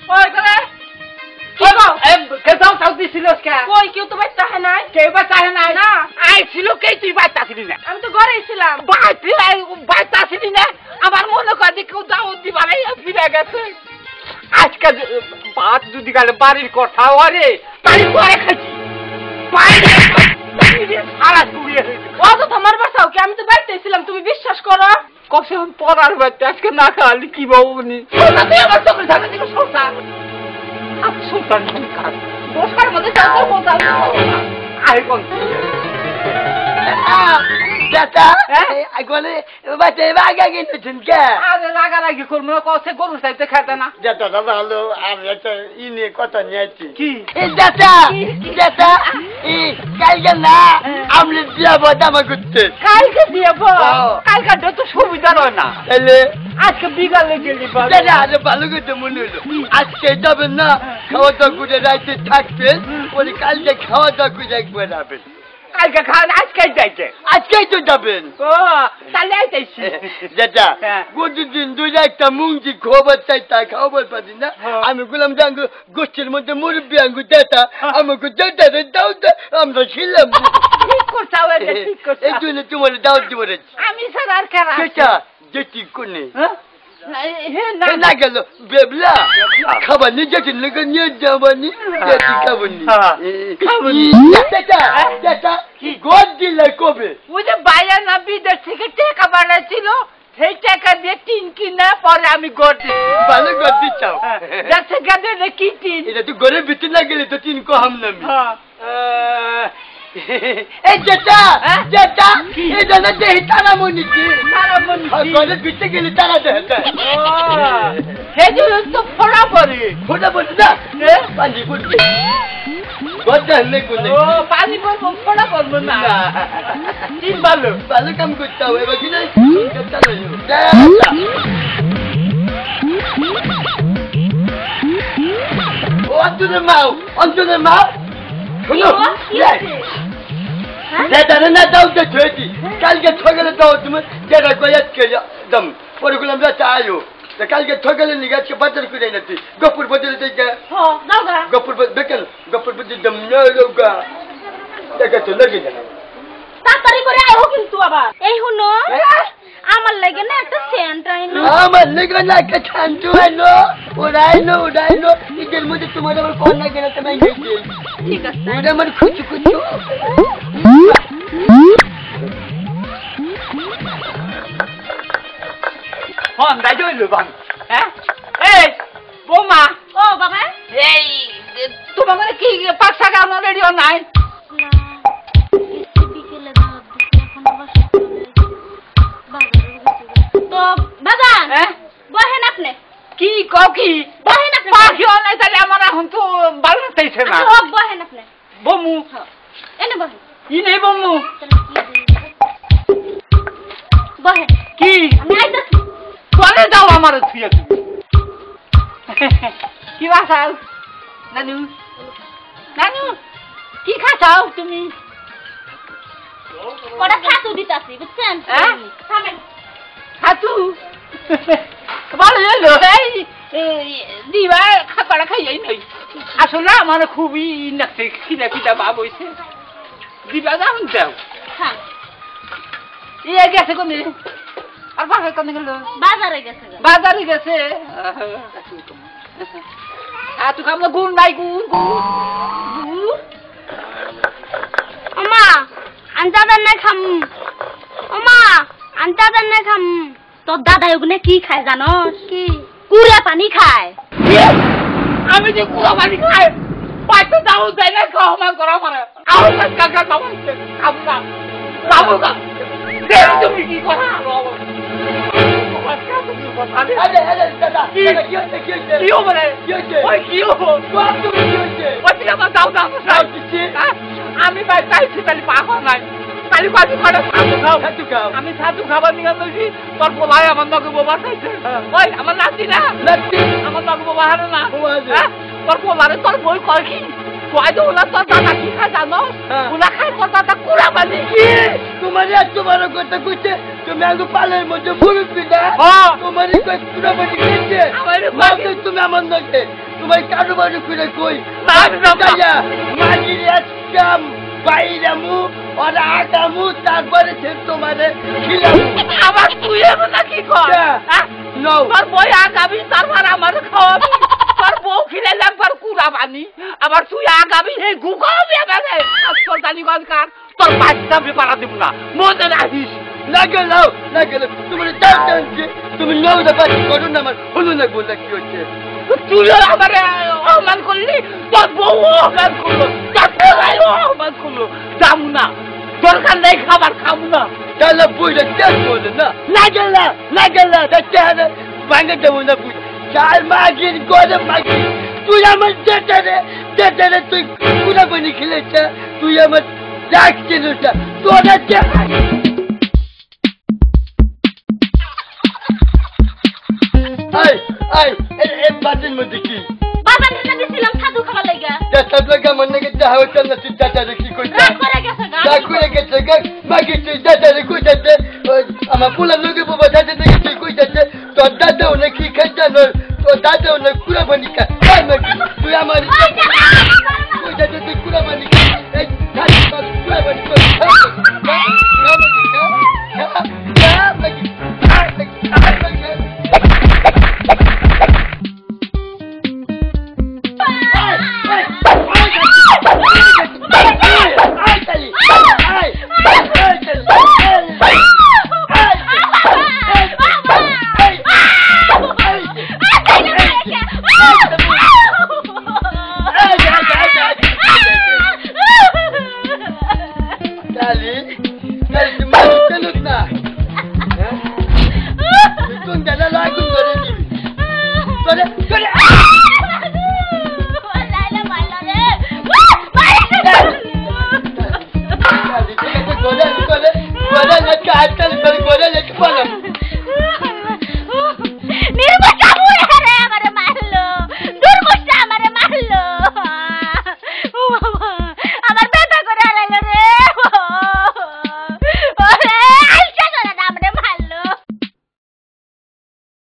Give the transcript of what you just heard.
ওই করে কেউ তাও দিছিল কই কেউ তো বাইতে হয় নাই কেউ বাইতে হয় নাই না আইছিল কে তুই বাইতে আসলি না আমি তো ঘরেই ছিলাম বাইতে আসলি না আমার মনে কর যে কেউ দাও দিবারে ফিরে গেছে আজকে বাদ যদি গেলে বাড়ির কথা আরে বাড়ি পরে খাচ্ছি সারা চুড়িয়ে অত তোমার বাসাও কি আমি তো বাইতে ছিলাম তুমি বিশ্বাস করো কখন পড়ার বাচ্চা আজকে না খালি কি বাবুনি আমার চোখের সামনে থেকে সরতা সুলতান কাজ বসার মধ্যে যাওয়ার কথা আরে কোন চাচা বলে বাচ্চা রাগা গেছেন কে আরে রাগারাগি করবো না কছে গরু চাইতে খেতে না চাচা ভালো আমি একটা ই নিয়ে কথা নিয়েছি কি চাচা চাচা কালকে না আমি যাবো জামা করতে কালকে দিয়েব কালকে তো সুবিধা হয় না এলে আজকে বিকালে গেলি দাদা আরে ভালো করতে মনে হলো আজকে যাবেন না খাওয়া দাওয়া করে রাইতে থাকবেন বলে কালকে খাওয়া দাওয়া করে একবার যাবেন কালকে খাওয়ান আজকেই যাইতে আজকেই তো যাবেন ও তাহলে আইতেছি দাদা প্রতিদিন দুই একটা মুঙ্গি খবর চাই তা খাওয়াবার পারি না আমি বললাম যে গোষ্ঠীর মধ্যে মুরব্বী আঙ্গু দাদা আমাকে দাদা দাও আমরা ছিলাম ঠিক করছাও ঠিক করছাও এই জন্য তোমার দাওয়াত দিব আমি স্যার আর কারা চাচা যেটি কোনে না গেল বেবলা খাবার নিয়ে যাচ্ছেন লোকের নিয়ে যাবানি যেটি খাবানি চাচা চাচা কি গোদ দিলে কবে ওই যে বাইরে না বিদেশ থেকে টাকা বাড়াইছিল সেই টাকা দিয়ে টিন কিনা পরে আমি গোদ দিচ্ছি ভালো গোদ দিচ্ছাও যাচ্ছে গাদের কি টিন এটা তো ঘরের ভিতরে না গেলে তো টিন কম নামি এই চাচা চাচা এই জানা দেহি তারা মনিছি ঘরের ভিতরে গেলে তারা দেয় সেগুলো তো ফোড়া পড়ে না পানি পড়ছে পানি পড়বো ফোড়া পড়বো না টিন ভালো ভালো কাম করতে হবে এবার কিনা অঞ্চলের মা শোনো না দাও যে ছুঁয়েছি কালকে সকালে দাও তুমি যেটা কয়াতকে দম পরে আমরা চাইও কালকে সকালে নিয়ে আজকে বাজার করে নাতি গপুর বাজারে দেখে গপুর দেখেন গপুর বাজার দম নৌকা দেখে তো লেগে যাবে তাড়াতাড়ি করে আইও কিন্তু আবার এই হুনো আমার লাগে না একটা সেন্ট আইনো আমার লাগে না একটা সেন্ট আইনো উড়াইনো ঈদের মধ্যে তোমার আবার কোন না গেলে তুমি গেছি ঠিক আছে ওটা আমার খুচু হন দাইজো লুবান হ্যাঁ এই বোমা ও বাবা এই তোমার মানে কি পাকশা গানো রেডিও নাই তো বাগান বহেন আপনি কি কও কি বহেন আপনি পাখিও নাই তাহলে আমার এখন তো ভালো লাগতেছে না বহেন আপনি বমু এনে বহেন ই নেই বমু বহেন কি আমি আইতাছি চলে যাও আমার থুয়ে তুমি কি বাসাও নানু কি খাও তুমি ওটা ছাতু দিতাছি বুঝছেন ছাতু ভালো হলো এই দিবা খাকড়া খাইয়াই নাই আসলে আমার খুবই নাকছে খিদা ভাব হয়েছে দিবা দাও হ্যাঁ ইয়ে গেছে কোন আর বাসায় কোন গেল বাজারে গেছে তুই খাম না গুড় নাই গুড় ওমা আন্তাদার না খাম তোর দাদা ওগুলো কি খায় জানোস কি কুড়া পানি খায় আমি যে কুড়া পানি খাই পাইতে দাও যাই না কমান করা মানে আমার কাকা খাবো না তুমি কি করা আমি আমি ছাতু খাবার নিয়ে গেছি তোর পোলাই আমার নগে বোবা খাইছে ওই আমার নাতি না আমার নগে বোবা হারে না তোর পোলারে তোর বই কয় কি কয় তো ওলা তোর দাদা কি খায় জানো ওলা খায় তোর দাদা কুড়া বানি কি তোমার এত বড় কথা কইছে তুমি আগে পালের মধ্যে মুরব্বি না তোমার কুড়া বানি খেয়েছে তুমি আমার নগে তোমার কারোবার করে কই মাগির কাম বাইরামু আর আগামু তারপরে সে তোমারে খিলামু আবার তুই এমন না কি কর নাও তোর বই আগাবি তারপর আমার খাওয়াবি তোর বউ খিলাইলে একবার কুড়া বানি আবার তুই আগাবি হে গুকাবি আমারে আজকাল জানি গজকার তোর বাচ্চা বেপারা দিব না মনে রাখিস না গেল তুমি টানছে তুমি নাও না পাচ্ছ করো না আমার হলো না বললা কি হচ্ছে তুইও আমার অপমান করলি তোর বউ অপমান করলো তোর ছেলে অপমান করলো যাবো না দরকার নেই খাবার খাবো না তাহলে বুঝে কেন বলে না গেল দেখতে হবে ভাঙে দেবো না বুঝে চার মাগির গরে মাগি তুই আমার যেতে তুই পুরা বনি খেলেছে তুই আমার রাখছিস না তোরা আই এই বাজের মধ্যে কি বাবা নিয়ে দিছিলাম ছাতু খাবার লাগা ছাতু কেমন নাকি যা হচ্ছে না তুই দাদারে কি কইছিস রাগ করে গেছে গা বাকি তুই দাদারে কইতাছে আমার পোলা লোকে বাবা দাদা থেকে তুই কইতাছে তোর দাদাও নাকি খাইছে না তোর দাদাও না কুড়া বানি খা তুই আমার কইতাছে তুই কুড়া বানি খা এই কুড়া বানি